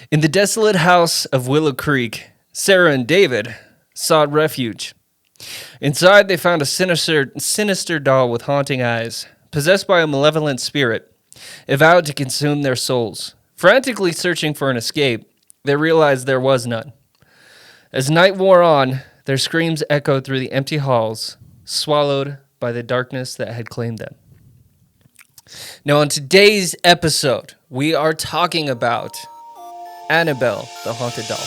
In the desolate house of Willow Creek, Sarah and David sought refuge. Inside, they found a sinister doll with haunting eyes, possessed by a malevolent spirit. It vowed to consume their souls. Frantically searching for an escape, they realized there was none. As night wore on, their screams echoed through the empty halls, swallowed by the darkness that had claimed them. Now, on today's episode, we are talking about Annabelle, the haunted doll.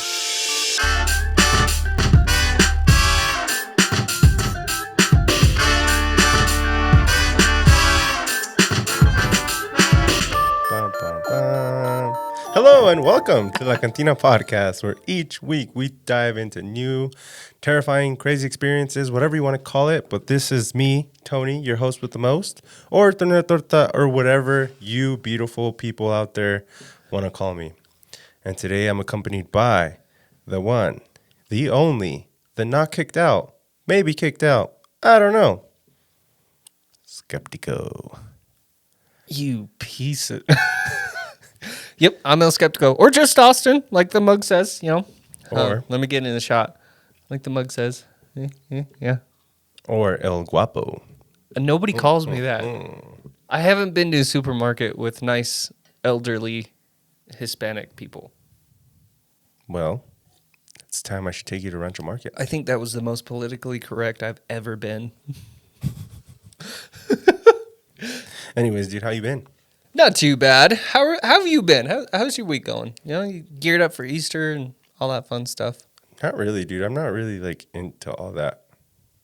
Hello and welcome to the Cantina Podcast, where each week we dive into new, terrifying, crazy experiences, whatever you want to call it. But this is me, Tony, your host with the most, or Torta, or whatever you beautiful people out there want to call me. And today I'm accompanied by the one, the only, the not kicked out, maybe kicked out, I don't know, Skeptico. You piece of... Yep, I'm El Skeptico. Or just Austin, like the mug says, you know. Or let me get in the shot. Like the mug says. Yeah. Or El Guapo. And nobody calls me that. I haven't been to a supermarket with nice, elderly, Hispanic people. Well, it's time I should take you to Rancho Market. I think that was the most politically correct I've ever been. Anyways, dude, how you been? Not too bad. How have you been? How's your week going? You know, you geared up for Easter and all that fun stuff? Not really, dude. I'm not really, into all that.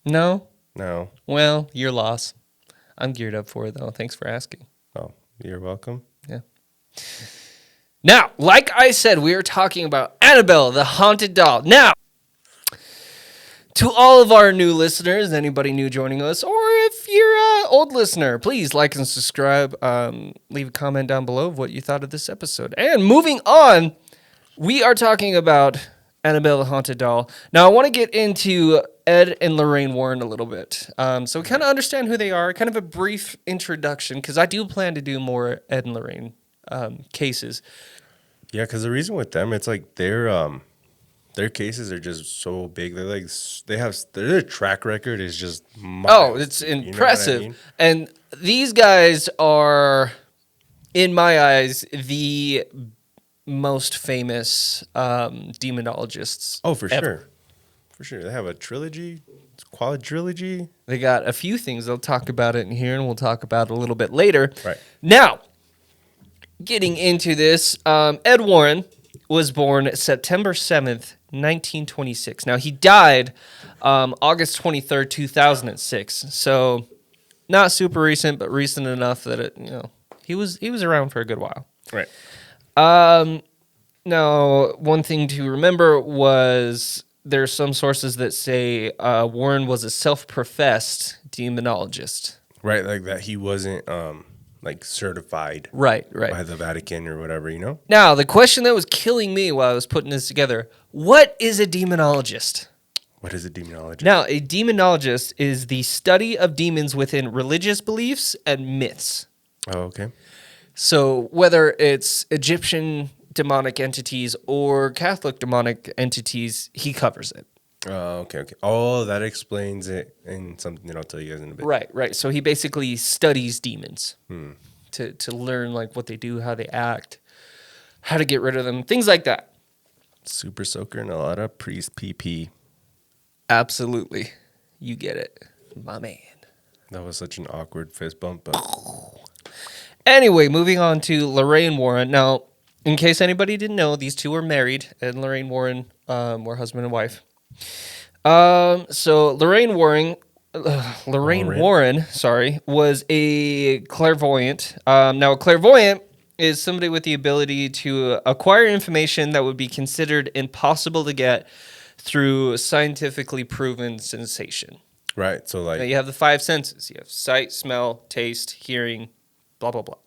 No? No. Well, your loss. I'm geared up for it, though. Thanks for asking. Oh, you're welcome. Yeah. Now, like I said, we are talking about Annabelle, the haunted doll. Now, to all of our new listeners, anybody new joining us, or if you're an old listener, please like and subscribe. Leave a comment down below of what you thought of this episode. And moving on, we are talking about Annabelle, the haunted doll. Now, I want to get into Ed and Lorraine Warren a little bit. So we kind of understand who they are, kind of a brief introduction, because I do plan to do more Ed and Lorraine cases. Yeah, because the reason with them, it's like their cases are just so big. They're like their track record is just miles, it's impressive. You know what I mean? And these guys are, in my eyes, the most famous demonologists. Oh, for ever. sure. For sure. They have a trilogy, quadrilogy. They got a few things. They'll talk about it in here, and we'll talk about it a little bit later. Right. Now, getting into this, Ed Warren was born September 7th, 1926. Now, he died August 23rd, 2006. So, not super recent, but recent enough that he was around for a good while. Right. Now, one thing to remember was there's some sources that say Warren was a self-professed demonologist. Right, like that he wasn't certified Right. by the Vatican or whatever, you know? Now, the question that was killing me while I was putting this together, what is a demonologist? What is a demonologist? Now, a demonologist is the study of demons within religious beliefs and myths. Oh, okay. So whether it's Egyptian demonic entities or Catholic demonic entities, he covers it. Oh, okay. Oh, that explains it in something that I'll tell you guys in a bit. Right. So he basically studies demons to learn what they do, how they act, how to get rid of them, things like that. Super soaker and a lot of priest PP. Absolutely. You get it, my man. That was such an awkward fist bump. But... Anyway, moving on to Lorraine Warren. Now, in case anybody didn't know, these two were married, and Lorraine Warren were husband and wife. So Lorraine Warren, was a clairvoyant. Now, a clairvoyant is somebody with the ability to acquire information that would be considered impossible to get through scientifically proven sensation. Right. So Now, you have the five senses. You have sight, smell, taste, hearing, blah, blah, blah.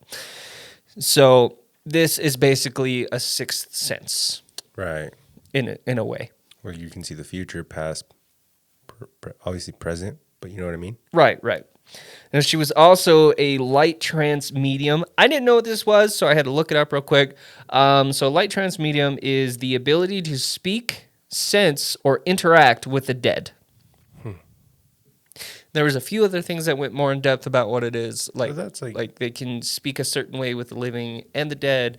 So this is basically a sixth sense. Right. In a way. Where you can see the future, past, obviously present, but you know what I mean? Right. Now, she was also a light trance medium. I didn't know what this was, so I had to look it up real quick. So light trance medium is the ability to speak, sense, or interact with the dead. There was a few other things that went more in depth about what it is. Like they can speak a certain way with the living and the dead.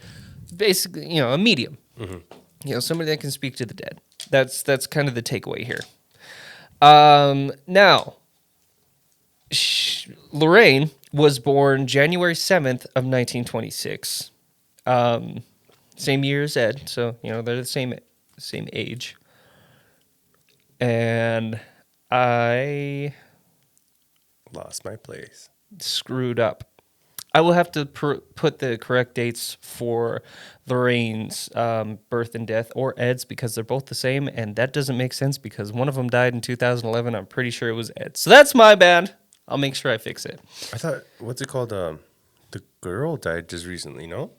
Basically, a medium. Mm-hmm. Somebody that can speak to the dead. That's kind of the takeaway here. Now, Lorraine was born January 7th of 1926. Same year as Ed, so they're the same age. And I lost my place. Screwed up. I will have to put the correct dates for Lorraine's birth and death, or Ed's, because they're both the same, and that doesn't make sense because one of them died in 2011. I'm pretty sure it was Ed. So that's my bad. I'll make sure I fix it. I thought, what's it called? The girl died just recently, no?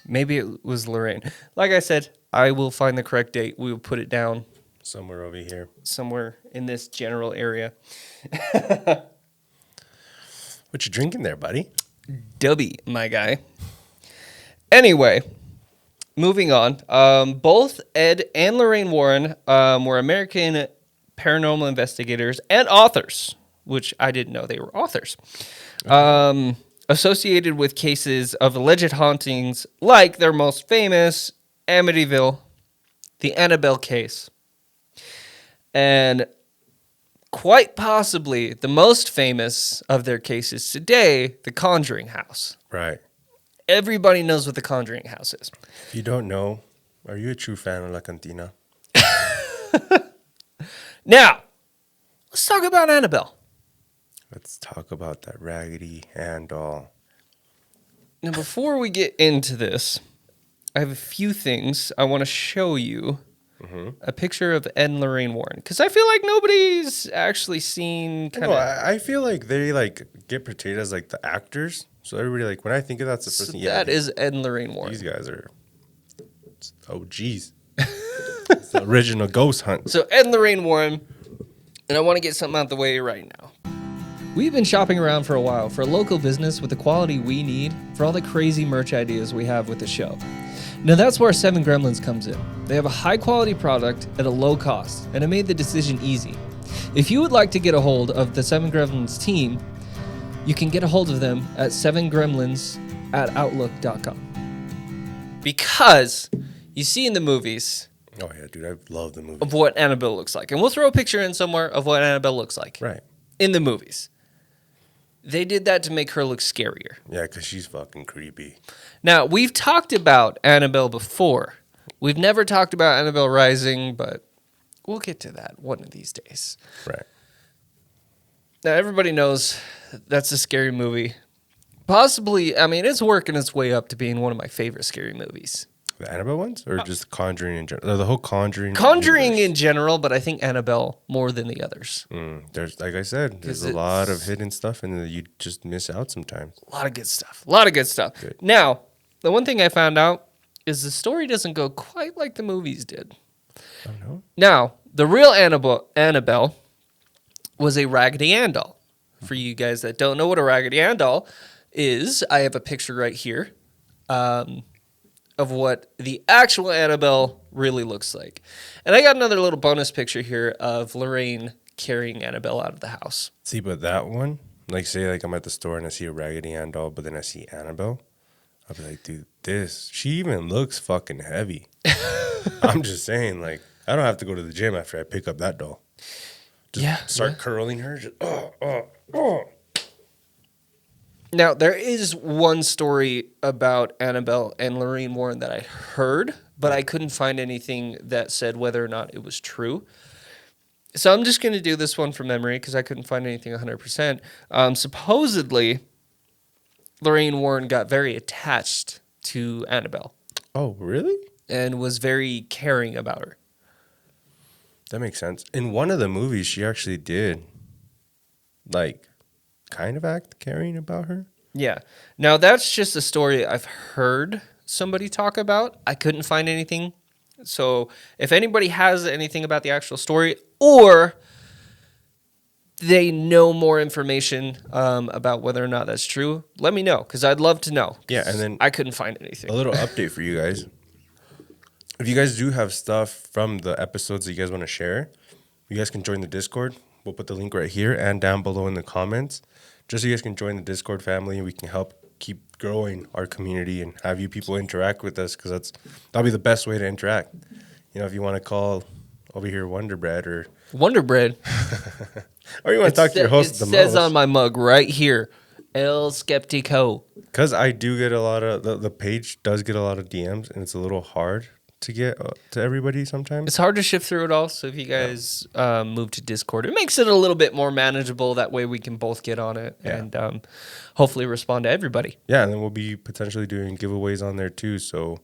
Maybe it was Lorraine. Like I said, I will find the correct date. We will put it down. Somewhere over here. Somewhere in this general area. What you drinking there, buddy? Dubby, my guy. Anyway, moving on. Both Ed and Lorraine Warren were American paranormal investigators and authors, which I didn't know they were authors. Associated with cases of alleged hauntings like their most famous Amityville, the Annabelle case, and quite possibly the most famous of their cases today, the Conjuring House. Right. Everybody knows what the Conjuring House is. If you don't know, are you a true fan of La Cantina? Now, let's talk about Annabelle. Let's talk about that Raggedy Ann doll. Now, before we get into this, I have a few things I want to show you. Mm-hmm. A picture of Ed and Lorraine Warren, because I feel like nobody's actually seen kind of. I feel like they get portrayed as the actors. So everybody when I think of that's the first thing. Yeah, that is Ed and Lorraine Warren. These guys are OGs. It's the original ghost hunt. So Ed and Lorraine Warren, and I want to get something out of the way right now. We've been shopping around for a while for a local business with the quality we need for all the crazy merch ideas we have with the show. Now that's where 7 Gremlins comes in. They have a high quality product at a low cost, and it made the decision easy. If you would like to get a hold of the 7 Gremlins team, you can get a hold of them at 7gremlins@outlook.com. Because you see in the movies... Oh yeah, dude, I love the movie. Of what Annabelle looks like. And we'll throw a picture in somewhere of what Annabelle looks like. Right. In the movies. They did that to make her look scarier. Yeah, because she's fucking creepy. Now, we've talked about Annabelle before. We've never talked about Annabelle Rising, but we'll get to that one of these days. Right. Now, everybody knows that's a scary movie. Possibly, it's working its way up to being one of my favorite scary movies. The Annabelle ones? Or just Conjuring in general? The whole Conjuring universe. In general, but I think Annabelle more than the others. There's, like I said, there's a lot of hidden stuff and you just miss out sometimes. A lot of good stuff. Good. Now, the one thing I found out is the story doesn't go quite like the movies did. Oh, no? Now, the real Annabelle was a Raggedy Ann doll. For you guys that don't know what a Raggedy Ann doll is, I have a picture right here. Of what the actual Annabelle really looks like. And I got another little bonus picture here of Lorraine carrying Annabelle out of the house. See, but that one, say I'm at the store and I see a Raggedy Ann doll, but then I see Annabelle, I'll be like, dude, she even looks fucking heavy. I'm just saying, I don't have to go to the gym after I pick up that doll. Just start curling her. Just, Now, there is one story about Annabelle and Lorraine Warren that I heard, but I couldn't find anything that said whether or not it was true. So I'm just going to do this one from memory because I couldn't find anything 100%. Supposedly, Lorraine Warren got very attached to Annabelle. Oh, really? And was very caring about her. That makes sense. In one of the movies, she actually did, kind of act caring about her. Yeah. Now, that's just a story I've heard somebody talk about. I couldn't find anything. So if anybody has anything about the actual story, or they know more information about whether or not that's true, let me know, because I'd love to know. Yeah, and then I couldn't find anything. a little update for you guys. If you guys do have stuff from the episodes that you guys want to share, you guys can join the Discord. We'll put the link right here and down below in the comments, just so you guys can join the Discord family and we can help keep growing our community and have you people interact with us, because that'll be the best way to interact. You know, if you want to call over here Wonder Bread or or you want to talk to your host the most. It says on my mug right here, El Skeptico. Because I do get a lot of, the page does get a lot of DMs, and it's a little hard to get to everybody sometimes. It's hard to shift through it all, so if you guys move to Discord, it makes it a little bit more manageable. That way we can both get on it and hopefully respond to everybody. Yeah, and then we'll be potentially doing giveaways on there too, so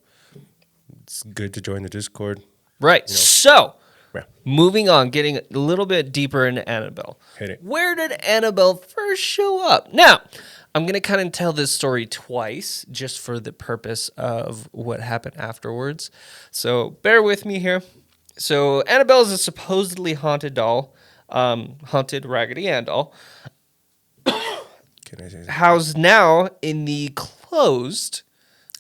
it's good to join the Discord. Right, You know. so Yeah. moving on, getting a little bit deeper into Annabelle. Hit it. Where did Annabelle first show up? Now, I'm going to kind of tell this story twice just for the purpose of what happened afterwards. So bear with me here. So Annabelle is a supposedly haunted doll, haunted Raggedy Ann doll, Can I say something? housed now in the closed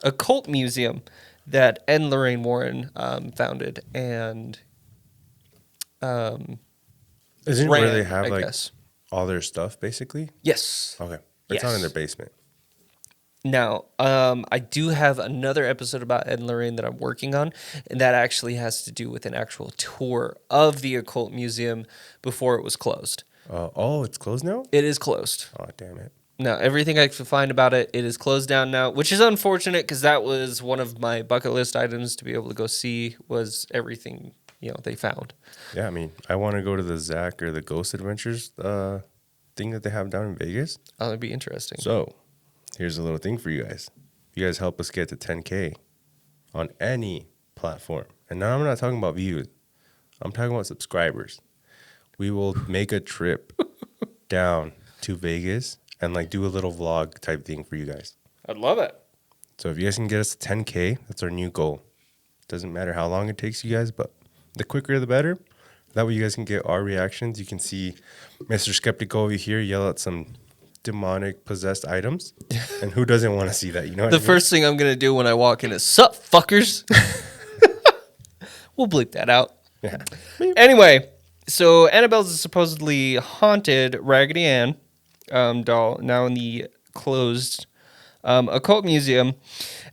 occult museum that Ed and Lorraine Warren founded and Isn't it ran, where they have I guess. all their stuff basically? Yes. Okay. It's not in Yes. their basement. Now, I do have another episode about Ed and Lorraine that I'm working on, and that actually has to do with an actual tour of the occult museum before it was closed. It's closed now? It is closed. Oh, damn it. Now, everything I could find about it, it is closed down now, which is unfortunate because that was one of my bucket list items to be able to go see was everything, they found. Yeah, I mean, I want to go to the Zach or the Ghost Adventures thing that they have down in Vegas. Oh, that'd be interesting. So, here's a little thing for you guys. You guys help us get to 10K on any platform. And now I'm not talking about views. I'm talking about subscribers. We will make a trip down to Vegas and do a little vlog type thing for you guys. I'd love it. So if you guys can get us to 10K, that's our new goal. Doesn't matter how long it takes you guys, but the quicker the better. That way you guys can get our reactions. You can see Mr. Skeptic over here yell at some demonic possessed items. And who doesn't want to see that? You know what I The mean? first thing I'm going to do when I walk in is, sup, fuckers? We'll bleep that out. Yeah. Anyway, so Annabelle's a supposedly haunted Raggedy Ann doll, now in the closed occult museum.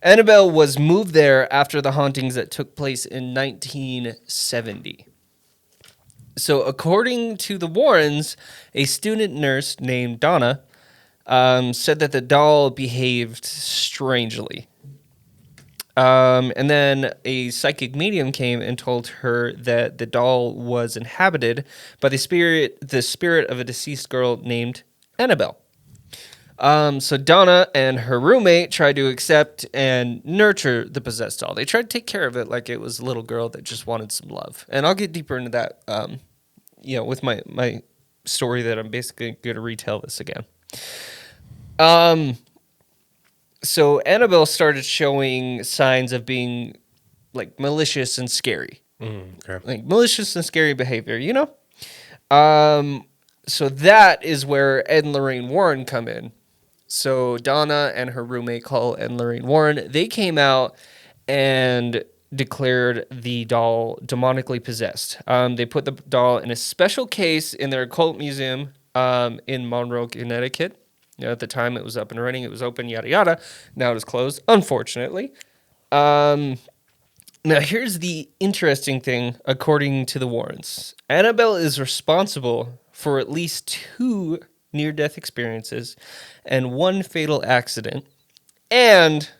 Annabelle was moved there after the hauntings that took place in 1970. So according to the Warrens, a student nurse named Donna said that the doll behaved strangely. And then a psychic medium came and told her that the doll was inhabited by the spirit of a deceased girl named Annabelle. So Donna and her roommate tried to accept and nurture the possessed doll. They tried to take care of it like it was a little girl that just wanted some love. And I'll get deeper into that, with my story that I'm basically going to retell this again. So Annabelle started showing signs of being malicious and scary. Okay. Malicious and scary behavior, So that is where Ed and Lorraine Warren come in. So Donna and her roommate call Ed and Lorraine Warren. They came out and declared the doll demonically possessed. They put the doll in a special case in their occult museum in Monroe, Connecticut. At the time it was up and running, it was open, yada, yada. Now it is closed, unfortunately. Now here's the interesting thing, according to the Warrens. Annabelle is responsible for at least 2 near-death experiences and 1 fatal accident and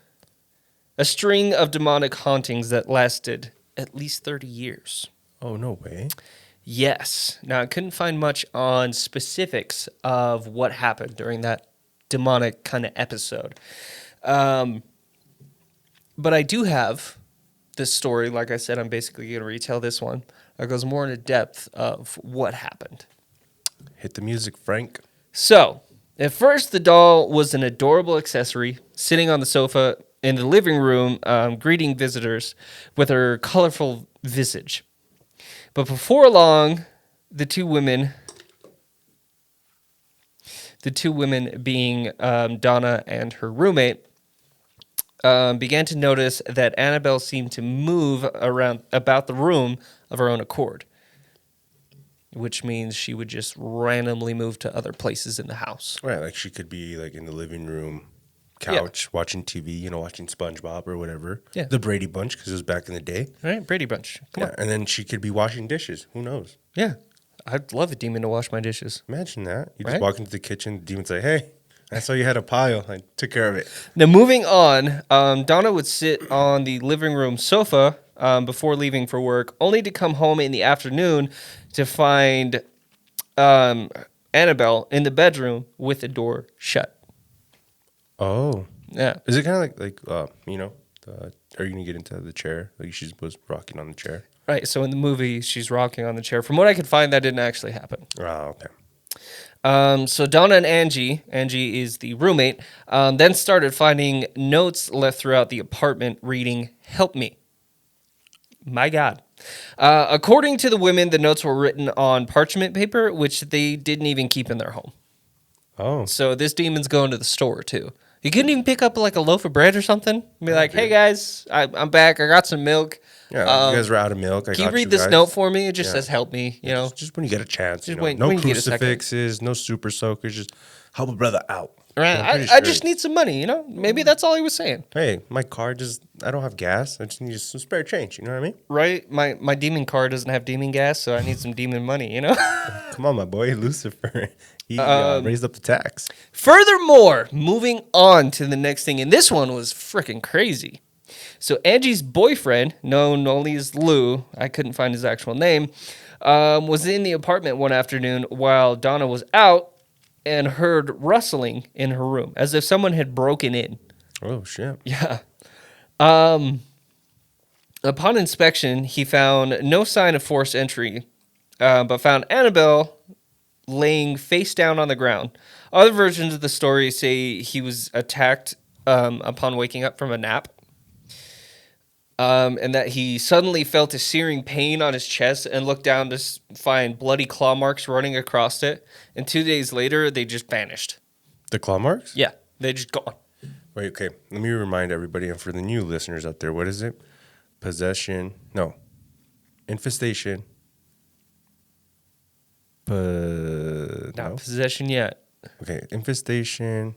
a string of demonic hauntings that lasted at least 30 years. Oh, no way. Yes. Now, I couldn't find much on specifics of what happened during that demonic kind of episode. But I do have this story. Like I said, I'm basically going to retell this one. That goes more into depth of what happened. Hit the music, Frank. So, at first, the doll was an adorable accessory sitting on the sofa in the living room, greeting visitors with her colorful visage. But before long, the 2 women the two women being Donna and her roommate, began to notice that Annabelle seemed to move around about the room of her own accord, which means she would just randomly move to other places in the house. Right, like she could be like in the living room couch watching TV, watching SpongeBob or whatever. Yeah. The Brady Bunch, because it was back in the day. Right, Brady Bunch. Come on. And then she could be washing dishes. Who knows? Yeah. I'd love a demon to wash my dishes. Imagine that. You Right? just walk into the kitchen, the demon say, hey, I saw you had a pile. I took care of it. Now, moving on, Donna would sit on the living room sofa before leaving for work, only to come home in the afternoon to find Annabelle in the bedroom with the door shut. Oh. Yeah. Is it kind of like are you going to get into the chair? Like she was rocking on the chair? Right. So in the movie, she's rocking on the chair. From what I could find, that didn't actually happen. Oh, okay. So Donna and Angie is the roommate, then started finding notes left throughout the apartment reading, "Help me." My God. According to the women, the notes were written on parchment paper, which they didn't even keep in their home. Oh. So this demon's going to the store too. You couldn't even pick up like a loaf of bread or something? Be like, hey guys, I'm back. I got some milk. Yeah, you guys are out of milk. Can you read this note for me? It just says help me, Just when you get a chance. Just no when you get a second. crucifixes, no super soakers. Just help a brother out. Right. I just need some money, Maybe that's all he was saying. Hey, my car I don't have gas. I just need some spare change. You know what I mean? Right. My demon car doesn't have demon gas, so I need some demon money, Come on, my boy, Lucifer. He raised up the tax. Furthermore, moving on to the next thing, and this one was freaking crazy. So Angie's boyfriend, known only as Lou, I couldn't find his actual name, was in the apartment one afternoon while Donna was out and heard rustling in her room, as if someone had broken in. Oh, shit. Yeah. Upon inspection, he found no sign of forced entry, but found Annabelle laying face down on the ground. Other versions of the story say he was attacked upon waking up from a nap, and that he suddenly felt a searing pain on his chest and looked down to find bloody claw marks running across it. And 2 days later, they just vanished. The claw marks? Yeah, they just gone. Wait, okay. Let me remind everybody, and for the new listeners out there, what is it? Possession. No. Infestation. Not possession yet. Okay, infestation.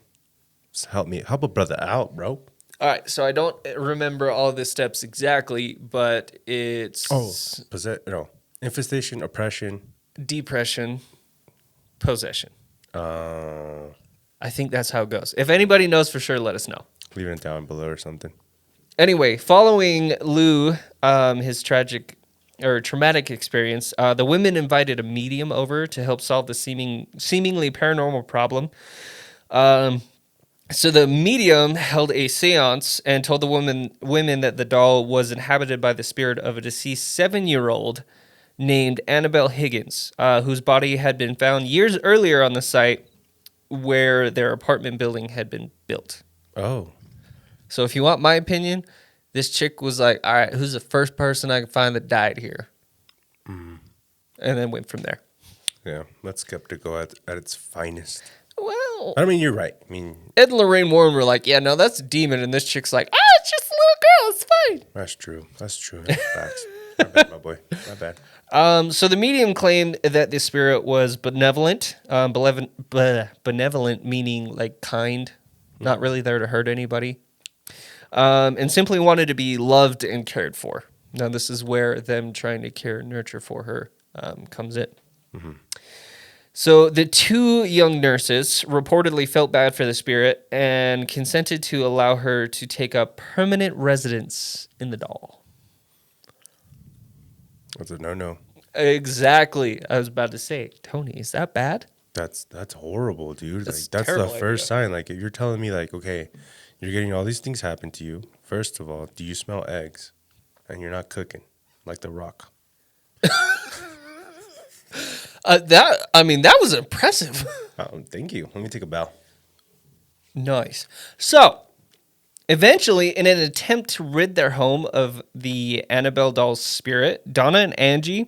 Help a brother out, bro. All right, so I don't remember all the steps exactly, but it's infestation, oppression, depression, possession. uh, I think that's how it goes. If anybody knows for sure, let us know. leave it down below or something. Anyway, following Lou, his traumatic experience, the women invited a medium over to help solve the seemingly paranormal problem. So the medium held a seance and told the women that the doll was inhabited by the spirit of a deceased 7-year-old named Annabelle Higgins, whose body had been found years earlier on the site where their apartment building had been built. Oh. So if you want my opinion, this chick was like, all right, who's the first person I can find that died here? And then went from there. Yeah, that's skeptical at its finest. Well, I mean, you're right. I mean, Ed and Lorraine Warren were like, yeah, no, that's a demon. And this chick's like, it's just a little girl. It's fine. that's true. That's facts. My bad, my boy. My bad. So the medium claimed that the spirit was benevolent, benevolent meaning like kind, not really there to hurt anybody, and simply wanted to be loved and cared for. Now, this is where them trying to care and nurture for her comes in. Mm-hmm. So the two young nurses reportedly felt bad for the spirit and consented to allow her to take up permanent residence in the doll. That's a no-no. Exactly. I was about to say, Tony, is that bad? That's horrible, dude. That's That's the terrible first idea. sign. Like, if you're telling me, like, okay, you're getting all these things happen to you. First of all, do you smell eggs? And you're not cooking like The Rock. That was impressive. Oh, thank you. Let me take a bow. Nice. So, eventually, in an attempt to rid their home of the Annabelle doll's spirit, Donna and Angie.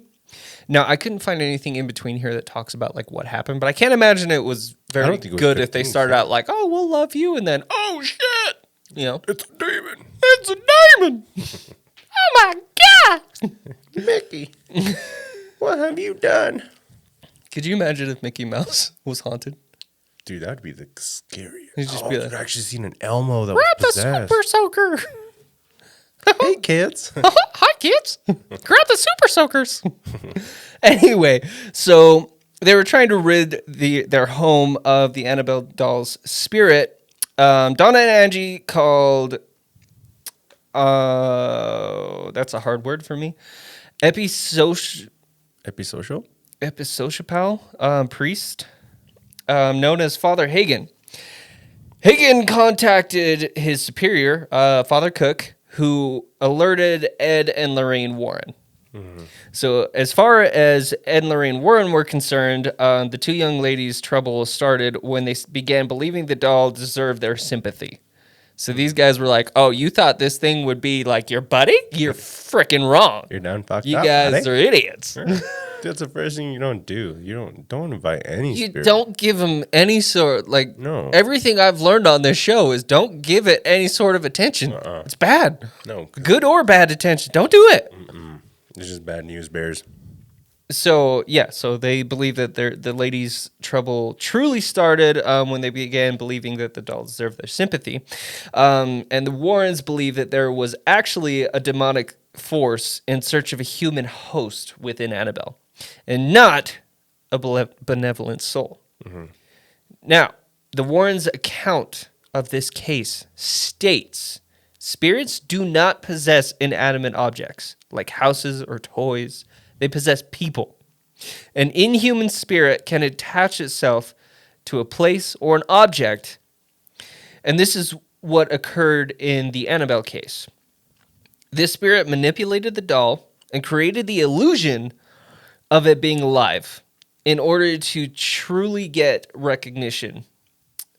Now, I couldn't find anything in between here that talks about like what happened, but I can't imagine it was very good if they started out like, oh, we'll love you, and then, oh, shit, you know. It's a demon. It's a demon. Oh, my God. Mickey, what have you done? Could you imagine if Mickey Mouse was haunted? Dude, that would be the scariest. He'd just be like, I've actually seen an Elmo that grab was the possessed. super soaker. Hey, kids. Hi, kids. Grab the super soakers. Anyway, so they were trying to rid their home of the Annabelle doll's spirit. Donna and Angie called, that's a hard word for me, episocial priest, known as Father Hagen. Hagen contacted his superior, Father Cook, who alerted Ed and Lorraine Warren. Mm-hmm. So as far as Ed and Lorraine Warren were concerned, the two young ladies' trouble started when they began believing the doll deserved their sympathy. So these guys were like, oh, you thought this thing would be like your buddy? You're freaking wrong. You're down fucked You up, guys buddy. are idiots. That's the first thing you don't do. You don't invite any You spirit. don't give them any sort, like, No. everything I've learned on this show is don't give it any sort of attention. It's bad. No. Good or bad attention. Don't do it. It's just bad news bears. So, yeah, so they believe that the ladies' trouble truly started when they began believing that the doll deserved their sympathy. And the Warrens believe that there was actually a demonic force in search of a human host within Annabelle, and not a benevolent soul. Mm-hmm. Now, the Warrens' account of this case states spirits do not possess inanimate objects like houses or toys. They possess people. An inhuman spirit can attach itself to a place or an object, and this is what occurred in the Annabelle case. This spirit manipulated the doll and created the illusion of it being alive in order to truly get recognition,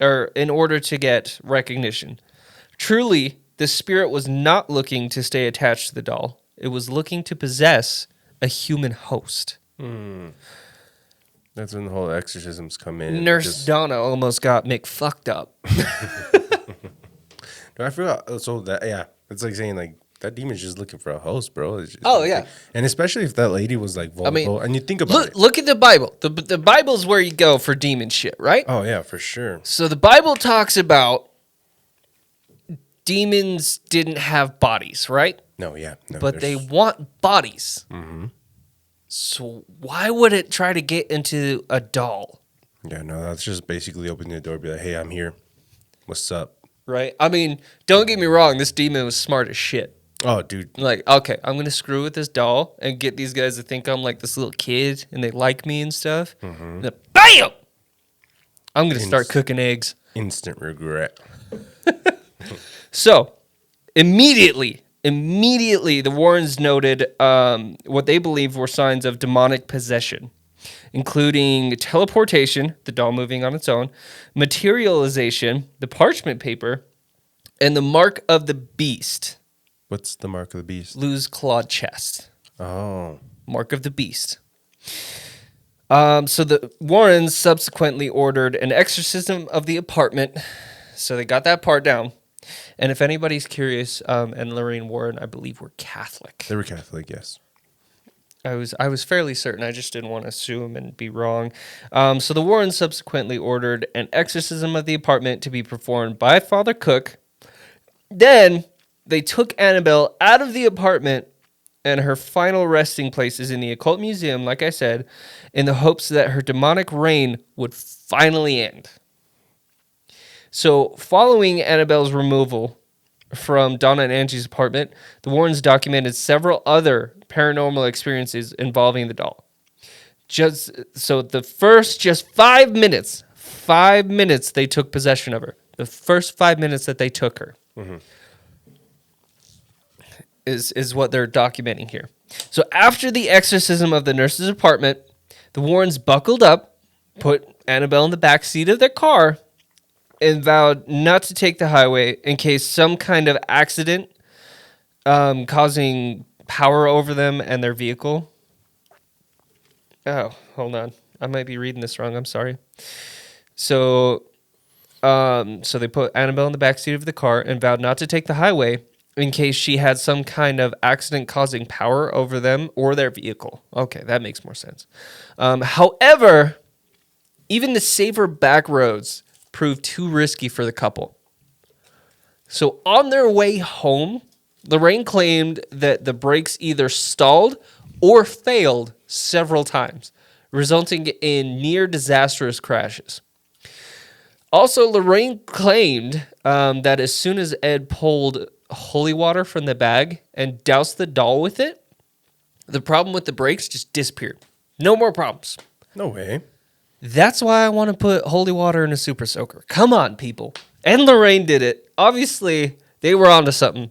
or in order to get recognition. Truly, the spirit was not looking to stay attached to the doll. It was looking to possess a human host. That's when the whole exorcisms come in. Nurse Donna almost got Mick fucked up. No, I forgot. So that, yeah, it's like saying like that demon's just looking for a host, bro. It's Yeah. like, and especially if that lady was like vulnerable, and you think about it. Look at the Bible. The Bible's where you go for demon shit, right? Oh yeah, for sure. So the Bible talks about demons didn't have bodies, right? No, yeah, no, But they want bodies. Mm-hmm. So why would it try to get into a doll? Yeah, no, that's just basically opening the door, be like, hey, I'm here. What's up? Right? I mean, don't get me wrong. This demon was smart as shit. Oh, dude. Like, okay, I'm going to screw with this doll and get these guys to think I'm like this little kid and they like me and stuff. Mm-hmm. And then, BAM! I'm going to start cooking eggs. Instant regret. So, immediately, the Warrens noted what they believed were signs of demonic possession, including teleportation, the doll moving on its own, materialization, the parchment paper, and the mark of the beast. What's the mark of the beast? Lou's clawed chest. Oh. Mark of the beast. So the Warrens subsequently ordered an exorcism of the apartment. So they got that part down. And if anybody's curious, and Lorraine Warren, I believe, were Catholic. They were Catholic, yes. I was fairly certain. I just didn't want to assume and be wrong. So the Warrens subsequently ordered an exorcism of the apartment to be performed by Father Cook. Then they took Annabelle out of the apartment, and her final resting place is in the occult museum, like I said, in the hopes that her demonic reign would finally end. So following Annabelle's removal from Donna and Angie's apartment, the Warrens documented several other paranormal experiences involving the doll. The first 5 minutes they took possession of her. The first 5 minutes that they took her. Mm-hmm. Is what they're documenting here. So after the exorcism of the nurse's apartment, the Warrens buckled up, put Annabelle in the back seat of their car, and vowed not to take the highway in case some kind of accident causing power over them and their vehicle. Oh, hold on. I might be reading this wrong. I'm sorry. So they put Annabelle in the backseat of the car and vowed not to take the highway in case she had some kind of accident-causing power over them or their vehicle. Okay, that makes more sense. However, even the safer back roads proved too risky for the couple. So on their way home, Lorraine claimed that the brakes either stalled or failed several times, resulting in near disastrous crashes. Also, Lorraine claimed that as soon as Ed pulled holy water from the bag and doused the doll with it, the problem with the brakes just disappeared. No more problems. No way. That's why I want to put holy water in a super soaker. Come on, people. And Lorraine did it. Obviously, they were onto something.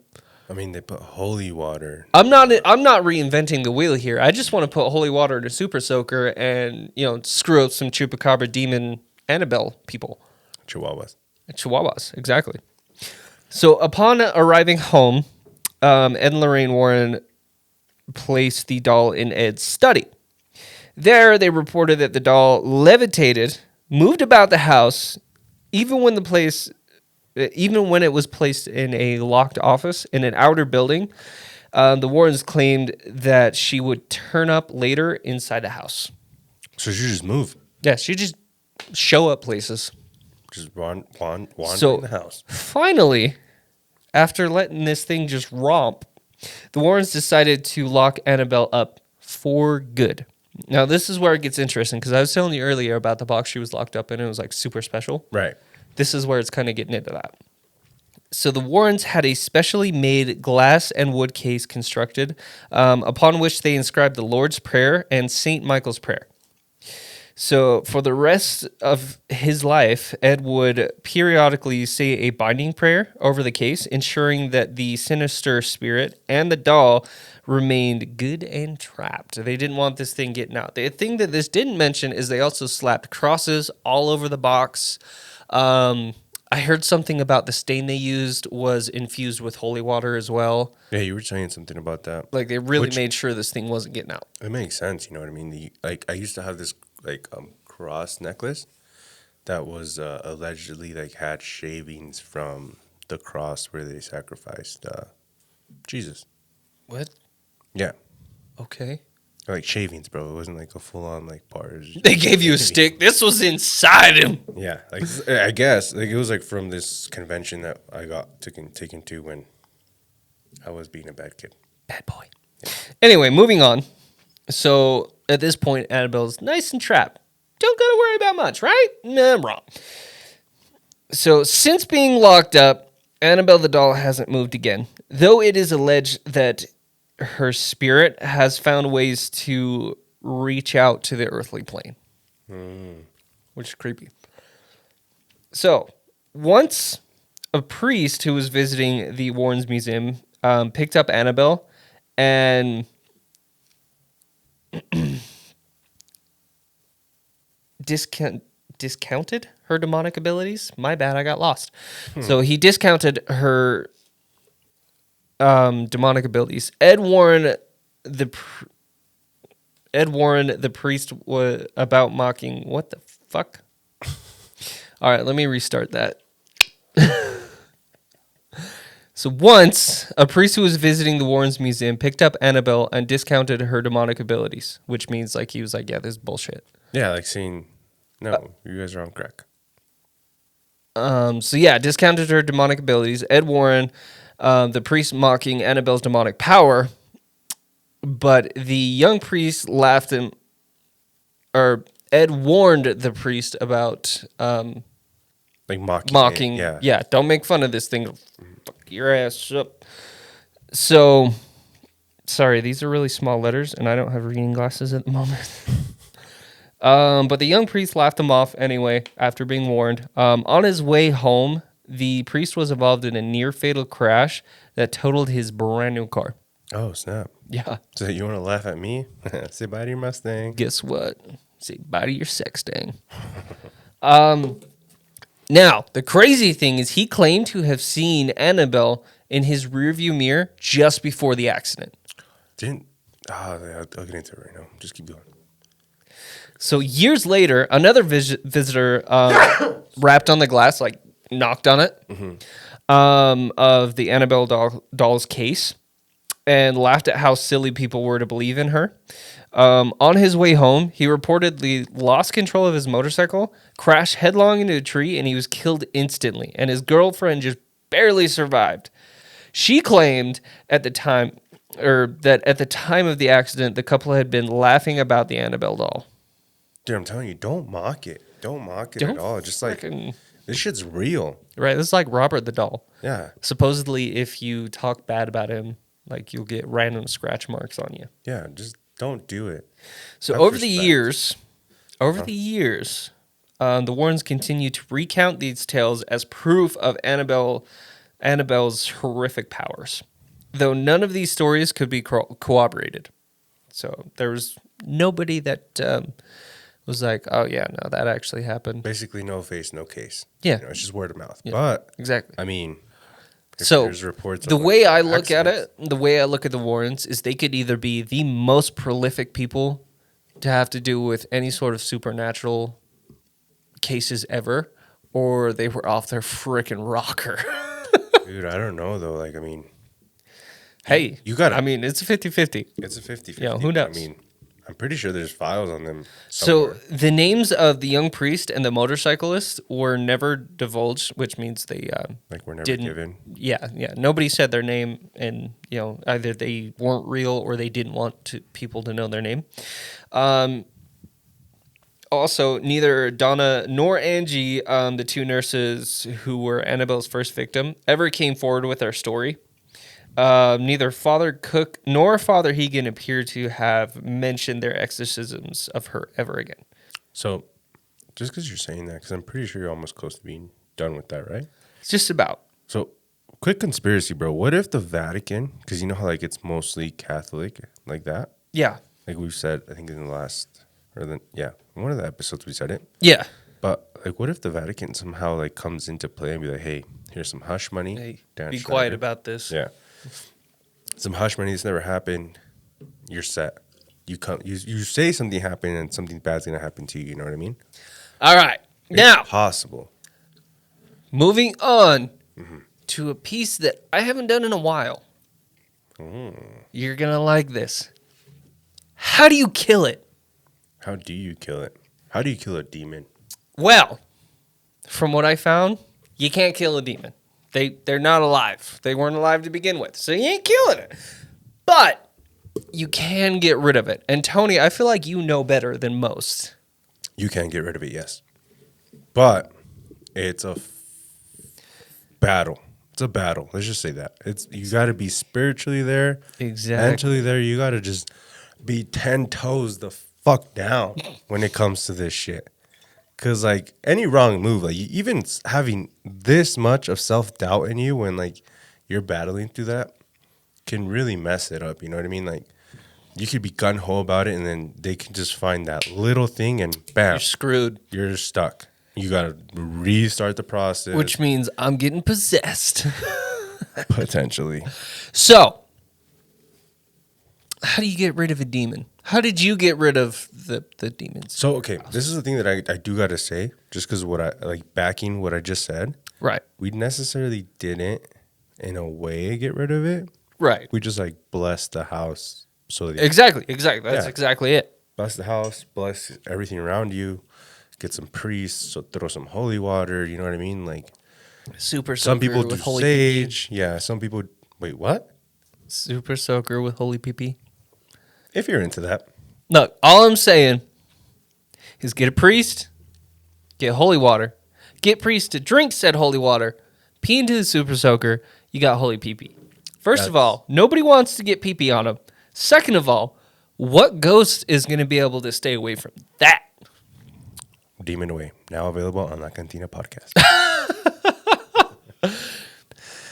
I mean, they put holy water. I'm not reinventing the wheel here. I just want to put holy water in a super soaker and, screw up some chupacabra demon Annabelle people. Chihuahuas, exactly. So upon arriving home, Ed and Lorraine Warren placed the doll in Ed's study. There, they reported that the doll levitated, moved about the house, even when it was placed in a locked office in an outer building. The Warrens claimed that she would turn up later inside the house. So she just move. Yeah, she just show up places. Just wander in the house. Finally, after letting this thing just romp, the Warrens decided to lock Annabelle up for good. Now, this is where it gets interesting, because I was telling you earlier about the box she was locked up in. It was like super special. Right. This is where it's kind of getting into that. So the Warrens had a specially made glass and wood case constructed, upon which they inscribed the Lord's Prayer and St. Michael's Prayer. So for the rest of his life, Ed would periodically say a binding prayer over the case, ensuring that the sinister spirit and the doll remained good and trapped. They didn't want this thing getting out. The thing that this didn't mention is they also slapped crosses all over the box. I heard something about the stain they used was infused with holy water as well. Yeah, you were saying something about that. Like they really made sure this thing wasn't getting out. It makes sense, you know what I mean? I used to have this cross necklace that was allegedly had shavings from the cross where they sacrificed Jesus. What? Yeah. Okay. Like shavings, bro. It wasn't like a full on part. They gave you a stick. This was inside him. Yeah, I guess it was from this convention that I got taken to when I was being a bad kid. Bad boy. Yeah. Anyway, moving on. So at this point, Annabelle's nice and trapped. Don't gotta worry about much, right? Nah, I'm wrong. So since being locked up, Annabelle the doll hasn't moved again, though it is alleged that her spirit has found ways to reach out to the earthly plane, which is creepy. So once a priest who was visiting the Warrens Museum picked up Annabelle and discounted her demonic abilities. My bad, I got lost. So he discounted her demonic abilities. Ed Warren, the priest, was about mocking. What the fuck? All right, let me restart that. So once, a priest who was visiting the Warrens Museum picked up Annabelle and discounted her demonic abilities, which means he was like, yeah, this is bullshit. Yeah, saying, no, you guys are on crack. Discounted her demonic abilities. Ed Warren, the priest mocking Annabelle's demonic power, but the young priest laughed him, or Ed warned the priest about mocking. Yeah, don't make fun of this thing. Fuck your ass up. So, sorry, these are really small letters, and I don't have reading glasses at the moment. But the young priest laughed him off anyway after being warned. On his way home, the priest was involved in a near-fatal crash that totaled his brand new car. Oh, snap. Yeah. So you want to laugh at me? Say bye to your Mustang. Guess what? Say bye to your sexting. Now, the crazy thing is he claimed to have seen Annabelle in his rearview mirror just before the accident. I'll get into it right now. Just keep going. So years later, another visitor rapped on the glass, like knocked on it, of the Annabelle doll's case, and laughed at how silly people were to believe in her. On his way home, he reportedly lost control of his motorcycle, crashed headlong into a tree, and he was killed instantly. And his girlfriend just barely survived. She claimed that at the time of the accident, the couple had been laughing about the Annabelle doll. Dude, I'm telling you, don't mock it. Don't mock it at all. Just like, this shit's real. Right, this is like Robert the doll. Yeah. Supposedly, if you talk bad about him, like you'll get random scratch marks on you. Yeah, just don't do it. So over the years, the Warrens continue to recount these tales as proof of Annabelle's horrific powers, though none of these stories could be corroborated. So there was nobody that was like, oh yeah, no, that actually happened. Basically, no face, no case. Yeah. It's just word of mouth. Yeah, but, exactly. I mean, so there's reports the of way like I look accidents. at it, the way I look at the Warrens is they could either be the most prolific people to have to do with any sort of supernatural cases ever, or they were off their frickin' rocker. Dude, I don't know, though. Like, I mean, Hey, you gotta. I mean, it's a 50-50. It's a 50-50. Yeah, who knows? I mean, I'm pretty sure there's files on them So somewhere. the names of the young priest and the motorcyclist were never divulged, which means they Like, we're never didn't. given. Yeah. Nobody said their name, and either they weren't real or they didn't want people to know their name. Also, neither Donna nor Angie, the two nurses who were Annabelle's first victim, ever came forward with their story. Neither Father Cook nor Father Hegan appear to have mentioned their exorcisms of her ever again. So, just because you're saying that, because I'm pretty sure you're almost close to being done with that, right? It's just about. So, quick conspiracy, bro. What if the Vatican, because you know how, like, it's mostly Catholic, like that? Yeah. Like we've said, I think in the last, one of the episodes we said it. Yeah. But, like, what if the Vatican somehow, like, comes into play and be like, hey, here's some hush money. Hey, Dan be Schneider. quiet about this. Yeah. Some hush money. This never happened. You're set. You say something happened and something bad's going to happen to you. You know what I mean? All right. It's Now, possible. moving on to a piece that I haven't done in a while. You're going to like this. How do you kill it? How do you kill it? How do you kill a demon? Well, from what I found, you can't kill a demon. They're not alive. They weren't alive to begin with, so you ain't killing it. But you can get rid of it. And Tony, I feel like you know better than most. You can get rid of it, yes. But it's a battle. It's a battle. Let's just say that. You got to be spiritually there. Exactly. Mentally there. You got to just be 10 toes the fuck down when it comes to this shit. Because, like, any wrong move, like, even having this much of self-doubt in you when, like, you're battling through that can really mess it up. You know what I mean? Like, you could be gun-ho about it, and then they can just find that little thing, and bam. You're screwed. You're just stuck. You got to restart the process. Which means I'm getting possessed. Potentially. So, how do you get rid of a demon? How did you get rid of the demons? So, okay, this is the thing that I do got to say, just because backing what I just said. Right. We necessarily didn't, in a way, get rid of it. Right. We just, like, blessed the house. So Exactly. That's exactly it. Bless the house, bless everything around you, get some priests, so throw some holy water, you know what I mean? Like, Super soaker some people do with holy sage. Yeah, some people, wait, what? Super soaker with holy pee-pee. If you're into that. Look, all I'm saying is get a priest, get holy water, get priest to drink said holy water, pee into the super soaker, you got holy pee-pee. First of all, nobody wants to get pee-pee on them. Second of all, what ghost is going to be able to stay away from that? Demon Away, now available on La Cantina Podcast.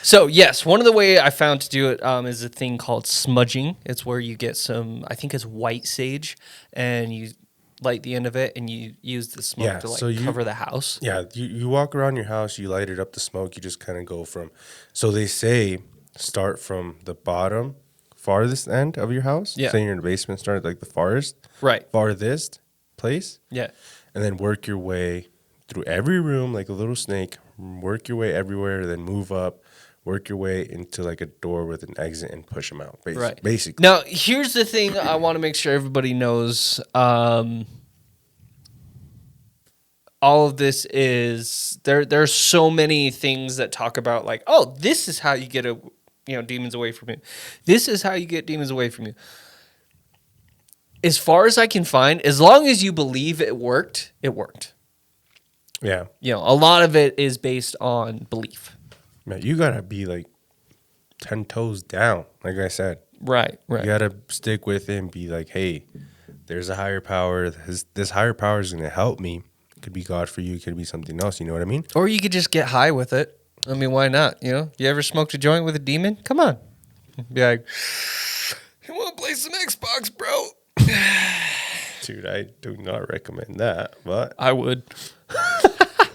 So, yes, one of the way I found to do it is a thing called smudging. It's where you get some, I think it's white sage, and you light the end of it, and you use the smoke to cover the house. Yeah, you walk around your house, you light it up, the smoke, you just kind of go from, so they say start from the bottom, farthest end of your house. Yeah. Say you're in the basement, start like the farthest. Right. Farthest, place. Yeah. And then work your way through every room like a little snake. Work your way everywhere, then move up. Work your way into like a door with an exit and push them out. Right. Basically. Now, here's the thing I want to make sure everybody knows. All of this is there's so many things that talk about like, oh, this is how you get demons away from you. This is how you get demons away from you. As far as I can find, as long as you believe it worked, it worked. Yeah. A lot of it is based on belief. Man, you gotta be like 10 toes down, like I said. Right. You gotta stick with it and be like, hey, there's a higher power. This higher power is gonna help me. It could be God for you. It could be something else. You know what I mean? Or you could just get high with it. I mean, why not? You ever smoked a joint with a demon? Come on. Be like, you want to play some Xbox, bro? Dude, I do not recommend that, but I would.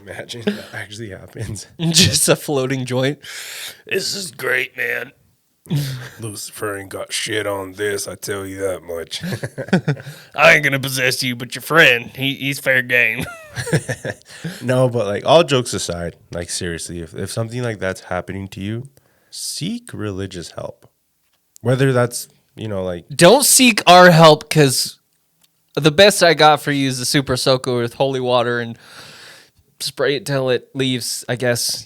imagine that actually happens. Just a floating joint. This is great, man. Lucifer ain't got shit on this, I tell you that much. I ain't gonna possess you, but your friend, he's fair game. No, but like all jokes aside, like seriously, if something like that's happening to you, seek religious help. Whether that's, like... Don't seek our help, because the best I got for you is the super soaker with holy water and spray it till it leaves, I guess,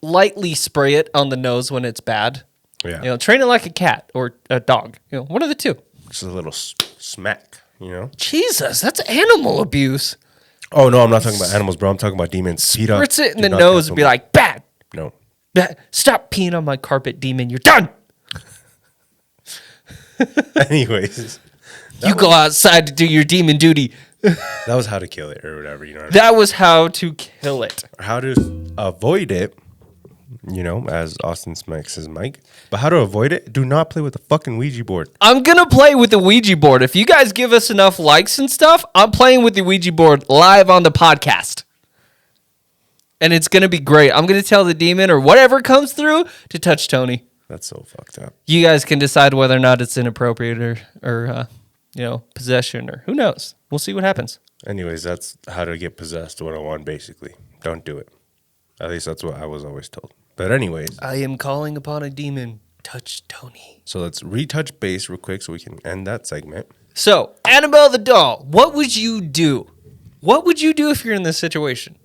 lightly spray it on the nose when it's bad. Yeah. Train it like a cat or a dog. One of the two. Just a little smack, Jesus, that's animal abuse. Oh, no, I'm not talking about animals, bro. I'm talking about demons. Spritz it in the nose and be like, bad. No. Stop peeing on my carpet, demon. You're done. Anyways. You go outside to do your demon duty. That was how to kill it or whatever, you know what I mean? That was how to kill it. Or how to avoid it, as Austin Smith says, Mike. But how to avoid it, do not play with the fucking Ouija board. I'm going to play with the Ouija board. If you guys give us enough likes and stuff, I'm playing with the Ouija board live on the podcast. And it's going to be great. I'm going to tell the demon or whatever comes through to touch Tony. That's so fucked up. You guys can decide whether or not it's inappropriate or possession or who knows. We'll see what happens. Anyways, that's how to get possessed 101, basically. Don't do it. At least that's what I was always told. But anyways. I am calling upon a demon. Touch Tony. So let's retouch base real quick so we can end that segment. So, Annabelle the doll, what would you do? What would you do if you're in this situation?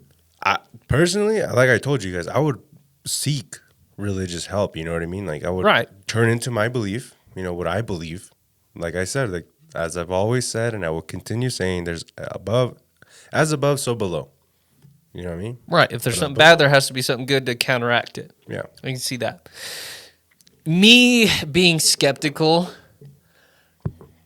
Personally, like I told you guys, I would seek religious help. You know what I mean? Like I would turn into my belief, what I believe. Like I said, like as I've always said, and I will continue saying, there's as above, so below. You know what I mean? Right. If there's something bad, there has to be something good to counteract it. Yeah. I can see that. Me being skeptical,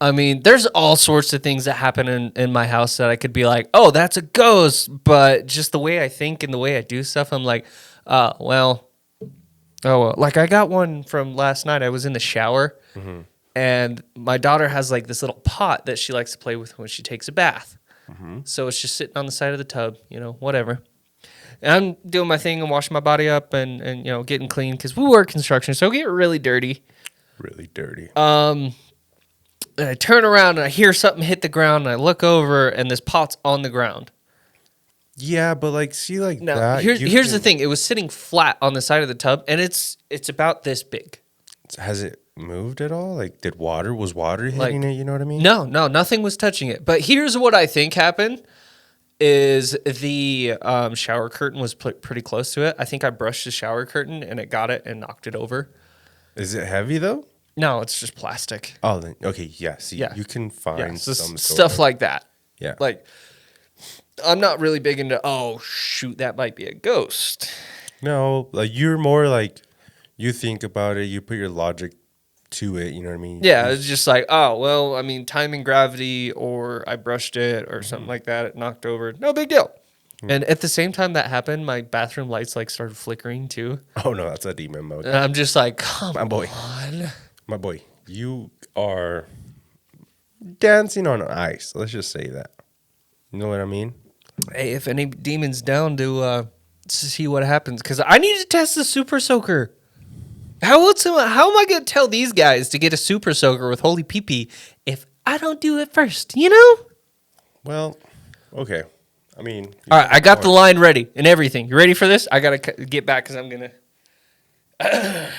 I mean, there's all sorts of things that happen in my house that I could be like, oh, that's a ghost. But just the way I think and the way I do stuff, I'm like, well. Like I got one from last night. I was in the shower, and my daughter has like this little pot that she likes to play with when she takes a bath. So it's just sitting on the side of the tub, whatever. And I'm doing my thing and washing my body up and getting clean because we work construction, so I get really dirty. Really dirty. And I turn around and I hear something hit the ground, and I look over, and this pot's on the ground. Yeah, but like, see, like now, that. Here's the thing: it was sitting flat on the side of the tub, and it's about this big. Has it moved at all? Like, was water hitting it? You know what I mean? No, nothing was touching it. But here's what I think happened: is the shower curtain was pretty close to it. I think I brushed the shower curtain, and it got it and knocked it over. Is it heavy though? No, it's just plastic. Oh, then okay, yeah. See, you can find some stuff like that. Yeah, like. I'm not really big into, oh, shoot, that might be a ghost. No, like you're more like, you think about it, you put your logic to it, you know what I mean? Yeah, it's just like, oh, well, I mean, time and gravity, or I brushed it, or something like that, it knocked over. No big deal. And at the same time that happened, my bathroom lights like started flickering too. Oh, no, that's a demon mode. And I'm just like, come on. My boy, you are dancing on ice. Let's just say that. You know what I mean? Hey, if any demon's down to see what happens, because I need to test the super soaker. How am I going to tell these guys to get a super soaker with holy pee-pee if I don't do it first, Well, okay. I mean, All right, I got the line ready and everything. You ready for this? I got to get back because I'm going to...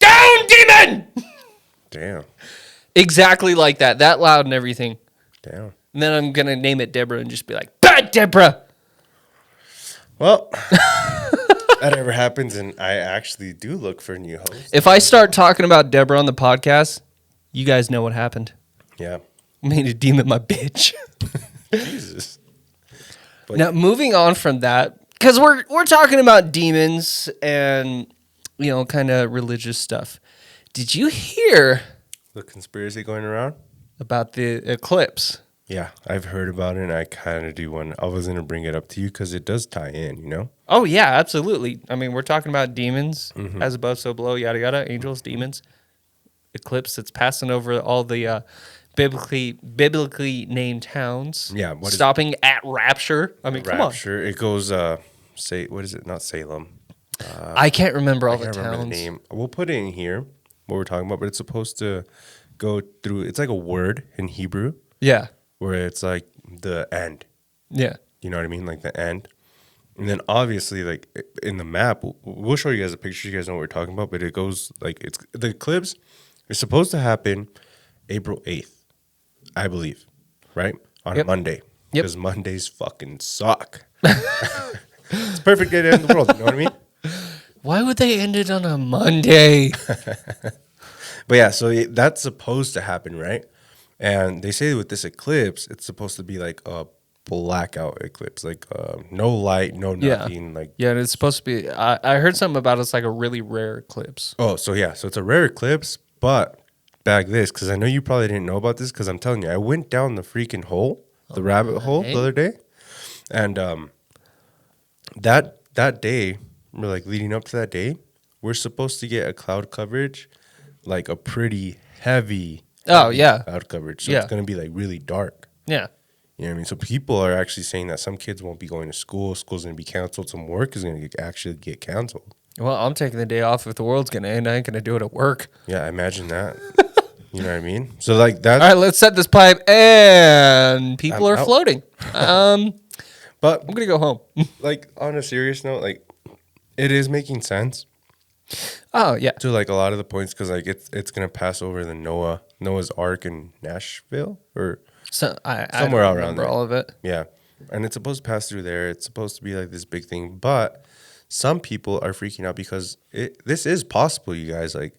Down, demon! Damn. Exactly like that. That loud and everything. Damn. And then I'm going to name it Deborah and just be like, bad Deborah! Well, that ever happens, and I actually do look for a new host. If I start talking about Deborah on the podcast, you guys know what happened. Yeah. I made a demon my bitch. Jesus. But Now, moving on from that, because we're talking about demons and, you know, kind of religious stuff. Did you hear the conspiracy going around? about the eclipse? Yeah, I've heard about it, and I kind of do want. I was going to bring it up to you because it does tie in, you know? Oh, yeah, absolutely. I mean, we're talking about demons, as above, so below, yada, yada, angels, demons, eclipse that's passing over all the biblically named towns. Yeah, what is stopping at Rapture. I mean, come on. Rapture. It goes, what is it? Not Salem. I can't remember all I can't the remember towns. the name. We'll put it in here, what we're talking about, but it's supposed to go through, it's like a word in Hebrew Yeah, where it's like the end. yeah. You know what I mean? Like the end. And then obviously, like in the map, we'll show you guys a picture. You guys know what we're talking about, but it goes like it's the eclipse is supposed to happen April 8th, I believe, right? On a Monday. Yep. Because Mondays fucking suck. It's a perfect day to end the world. You know what I mean? Why would they end it on a Monday? But yeah, so that's supposed to happen, right? And they say with this eclipse, it's supposed to be like a blackout eclipse, like no light, no nothing. Like Yeah, and it's supposed to be. I heard something about it's like a really rare eclipse. oh, so yeah, so it's a rare eclipse, but back this because I know you probably didn't know about this because I'm telling you, I went down the freaking hole, the rabbit hole the other day, and that day, we're like leading up to that day, we're supposed to get a cloud coverage, like a pretty heavy. Oh yeah, Cloud coverage, so Yeah. it's gonna be like really dark. yeah. You know what I mean? So people are actually saying that some kids won't be going to school. School's going to be canceled. Some work is going to actually get canceled. Well, I'm taking the day off if the world's gonna end. I ain't gonna do it at work. Yeah, imagine that. You know what I mean? So like that. All right, let's set this pipe, and people I'm are out. floating. But I'm gonna go home. like on a serious note, like it is making sense Oh yeah, to like a lot of the points because like it's going to pass over the Noah's Ark in Nashville or so I Somewhere don't around remember there. all of it. yeah, and it's supposed to pass through there. It's supposed to be like this big thing, but some people are freaking out because this is possible, you guys. Like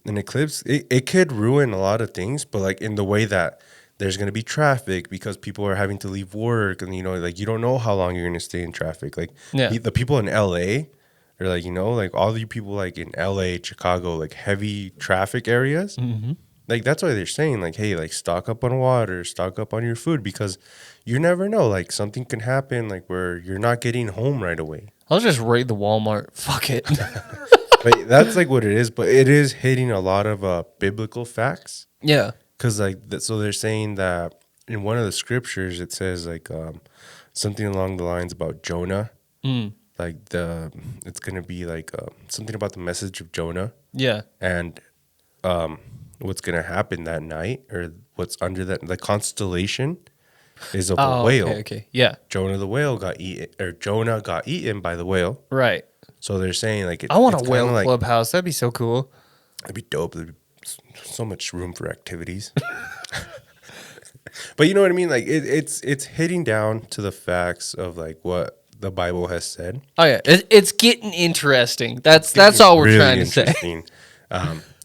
an eclipse, it could ruin a lot of things, but like in the way that there's going to be traffic because people are having to leave work and, you know, like you don't know how long you're going to stay in traffic. Like the people in LA are like, you know, like all you people like in LA, Chicago, like heavy traffic areas. Mm-hmm. Like that's why they're saying like, hey, like stock up on water, stock up on your food because you never know. Like something can happen like where you're not getting home right away. I'll just raid the Walmart. Fuck it. But that's like what it is. But it is hitting a lot of biblical facts. Yeah. Because like so they're saying that in one of the scriptures it says like something along the lines about Jonah. Like it's gonna be like something about the message of Jonah. Yeah. And what's gonna happen that night or what's under that the constellation is of a whale. Okay. Yeah. Jonah got eaten by the whale. Right. So they're saying like I want it's a whale kinda like, clubhouse. That'd be so cool. that'd be dope. There'd be so much room for activities. But you know what I mean? Like it's hitting down to the facts of like what the Bible has said. Oh yeah, it's getting interesting. That's all we're Really trying to say. interesting.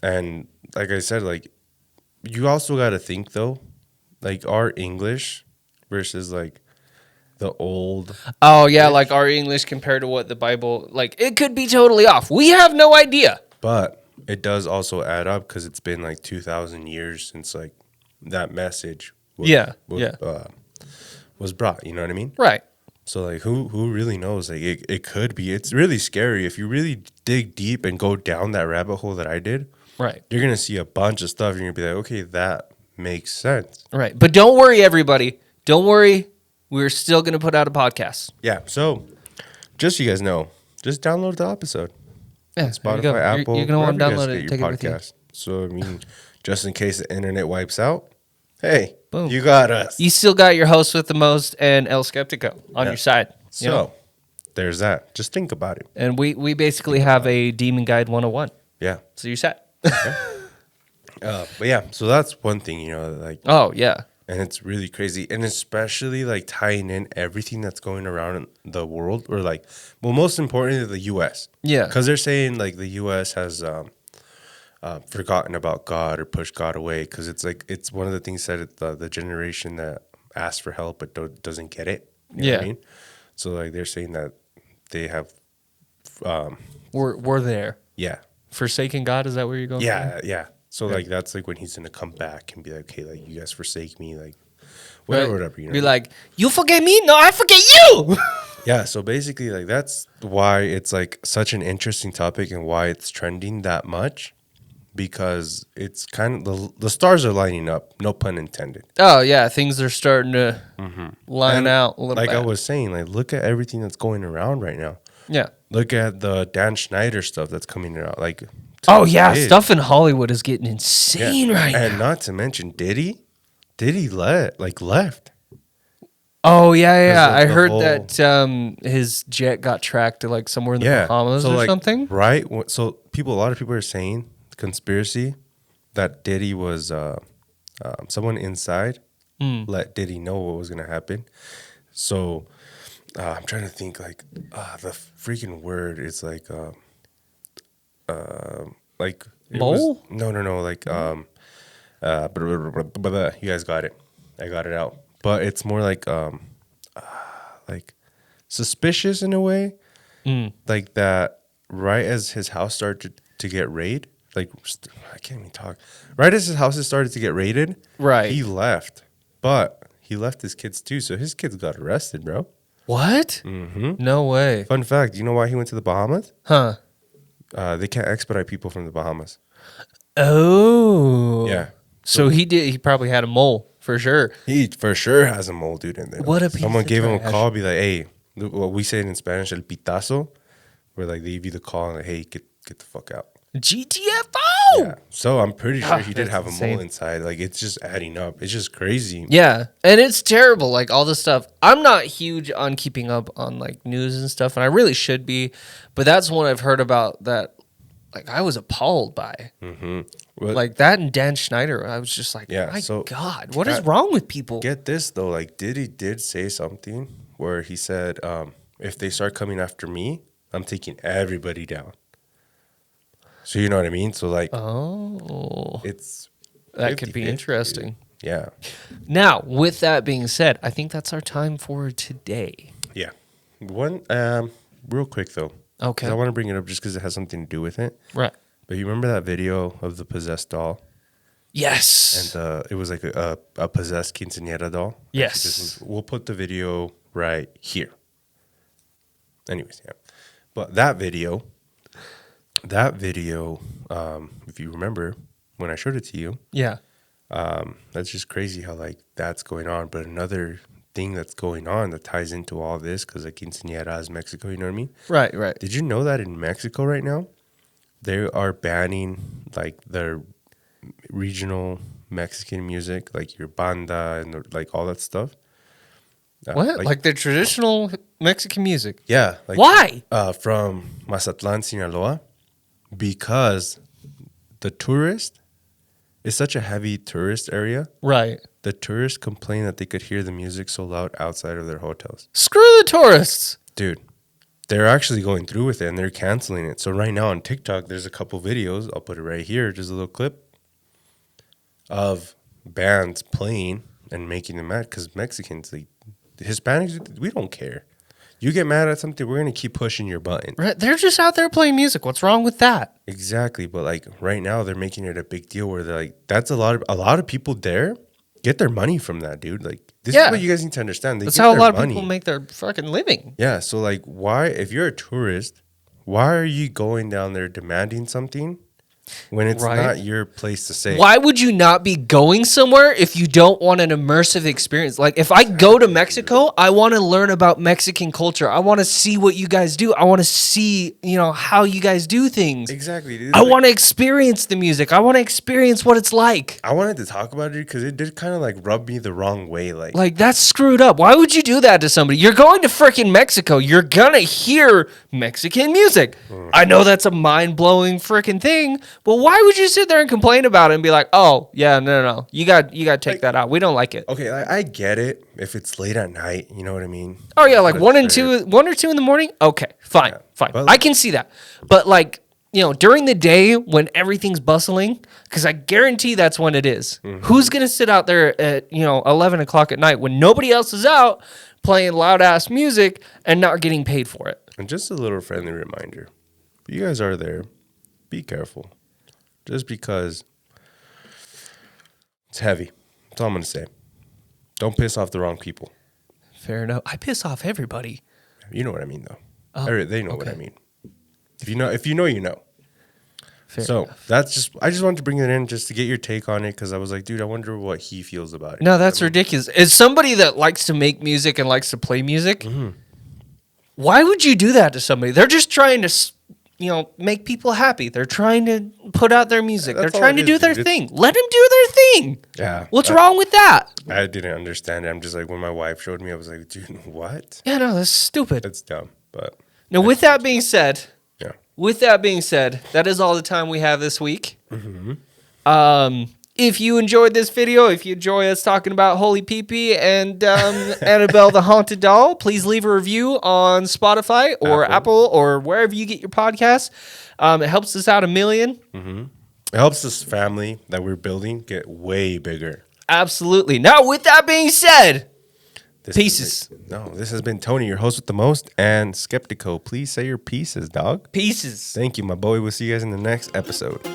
And like I said, like you also got to think though, like our English versus like the old. Oh yeah, like our English compared to what the Bible, like it could be totally off. We have no idea. But it does also add up because it's been like 2,000 years since like that message was brought. You know what I mean? Right. So like who really knows? Like it could be. It's really scary if you really dig deep and go down that rabbit hole that I did. Right. You're gonna see a bunch of stuff. You're gonna be like, okay, that makes sense. Right. But don't worry, everybody. Don't worry. We're still gonna put out a podcast. Yeah. So just so you guys know, just download the episode. Yeah. Spotify, Apple. You're gonna want to wherever you download guys it. get Take your it with you. podcast. So I mean, just in case the internet wipes out, hey, Boom. You got us. You still got your host with the most and El Skeptico on your side. So, you know? there's that. Just think about it. And we basically have a Demon Guide 101. Yeah. So you're set. But yeah, so that's one thing, like, Oh, yeah. and it's really crazy. And especially like tying in everything that's going around in the world, or like, well, most importantly, the U.S. Yeah. Because they're saying like the U.S. has forgotten about God or pushed God away, because it's one of the things that the generation that asks for help but doesn't get it. You know what I mean? So like they're saying that they have. We're there. Yeah. Forsaken God, is that where you're going? Yeah, yeah. So like that's like when he's gonna come back and be like, okay, like you guys forsake me, like whatever, whatever. Be like, you forget me? No, I forget you. Yeah. So basically, like that's why it's like such an interesting topic and why it's trending that much, because it's kind of the stars are lining up. No pun intended. Oh yeah, things are starting to line out a little Like bit. I was saying, like look at everything that's going around right now. Yeah. Look at the Dan Schneider stuff that's coming out. Like, Oh yeah, stuff in Hollywood is getting insane right and now. not to mention Diddy left. Oh yeah. Of I the heard whole- that his jet got tracked to like somewhere in the Bahamas or like, something. Right. So a lot of people are saying conspiracy that Diddy was someone inside let Diddy know what was going to happen. So I'm trying to think like the freaking word is like Mole? No, like you guys got it. I got it out. But it's more like suspicious in a way. Like that right as his house started to get raided, like I can't even talk. Right as his houses started to get raided, Right. he left. But he left his kids too, so his kids got arrested, bro. What? Mm-hmm. No way. Fun fact, you know why he went to the Bahamas? Huh. They can't expedite people from the Bahamas. Oh. Yeah. So he probably had a mole for sure. He for sure has a mole dude in there. What a piece Someone of gave him a trash. call, be like, hey, what we say in Spanish, el pitazo, where like they give you the call and like, hey, get the fuck out. GTFO. Yeah. So I'm pretty sure he did That's have a insane. mole inside. Like it's just adding up. It's just crazy. Yeah, and it's terrible. Like all this stuff. I'm not huge on keeping up on like news and stuff, and I really should be. But that's one I've heard about that. Like I was appalled by. Well, Like that and Dan Schneider. I was just like, Yeah, my so God, what is wrong with people? get this though, like Diddy did say something where he said, if they start coming after me, I'm taking everybody down. So you know what I mean? So like Oh, it's that could be 50-50, interesting. dude. Yeah. Now, with that being said, I think that's our time for today. Yeah. One real quick though. 'Cause Okay. I want to bring it up just because it has something to do with it. Right. But you remember that video of the possessed doll? Yes. And it was like a possessed quinceañera doll. Yes. We'll put the video right here. Anyways, yeah. But that video, if you remember when I showed it to you, Yeah. that's just crazy how like that's going on. But another thing that's going on that ties into all this, because like quinceañera is Mexico, you know what I mean? Right. Right. Did you know that in Mexico right now, they are banning like the regional Mexican music, like your banda and like all that stuff? What? Like the traditional Mexican music? Yeah. Like, Why? From Mazatlan, Sinaloa, because the tourist is such a heavy tourist area. Right. The tourists complain that they could hear the music so loud outside of their hotels. Screw the tourists. Dude, they're actually going through with it and they're canceling it. So right now on TikTok, there's a couple videos. I'll put it right here, just a little clip of bands playing and making them mad, because Mexicans, like the Hispanics, we don't care. You get mad at something, we're gonna keep pushing your button. Right. They're just out there playing music. What's wrong with that? Exactly, but like right now, they're making it a big deal where they're like, that's a lot of people there get their money from that, dude. Like this is what you guys need to understand. They That's get how a their lot of money. people make their fucking living. Yeah, so like why, if you're a tourist, why are you going down there demanding something when it's Right. not your place to say. Why would you not be going somewhere if you don't want an immersive experience? Like, if I go to Mexico, I want to learn about Mexican culture. I want to see what you guys do. I want to see, how you guys do things. Exactly, dude. I want to experience the music. I want to experience what it's like. I wanted to talk about it because it did kind of like rub me the wrong way. Like, that's screwed up. Why would you do that to somebody? You're going to freaking Mexico. You're going to hear Mexican music. I know that's a mind-blowing freaking thing, but why would you sit there and complain about it and be like, oh, yeah, no. You got to take that out. We don't like it. Okay, I get it if it's late at night. You know what I mean? Oh, yeah, like That's 1 or fair. 2 in the morning? Okay, fine. But I can see that. But, like, during the day when everything's bustling, because I guarantee that's when it is. Mm-hmm. Who's going to sit out there at, 11 o'clock at night when nobody else is out playing loud-ass music and not getting paid for it? And just a little friendly reminder. If you guys are there, be careful. Just because it's heavy. That's all I'm going to say. Don't piss off the wrong people. Fair enough. I piss off everybody. You know what I mean, though. Oh, They know what I okay. mean. If you know, you know. Fair So enough. I just wanted to bring it in just to get your take on it because I was like, dude, I wonder what he feels about it. No, that's ridiculous. As somebody that likes to make music and likes to play music, why would you do that to somebody? They're just trying to, make people happy. They're trying to put out their music. That's They're all trying it to do is, their dude. thing. Let them do their thing. Yeah. What's wrong with that? I didn't understand it. I'm just like, when my wife showed me, I was like, dude, what? Yeah, no, that's stupid. That's dumb. But Now, with that being said, yeah. that is all the time we have this week. If you enjoyed this video, if you enjoy us talking about Holy Pee-Pee and Annabelle the Haunted Doll, please leave a review on Spotify or Apple or wherever you get your podcasts. It helps us out a million. It helps this family that we're building get way bigger. Absolutely. Now, with that being said, pieces. This has been Tony, your host with the most, and Skeptico. Please say your pieces, dog. Pieces. Thank you, my boy. We'll see you guys in the next episode.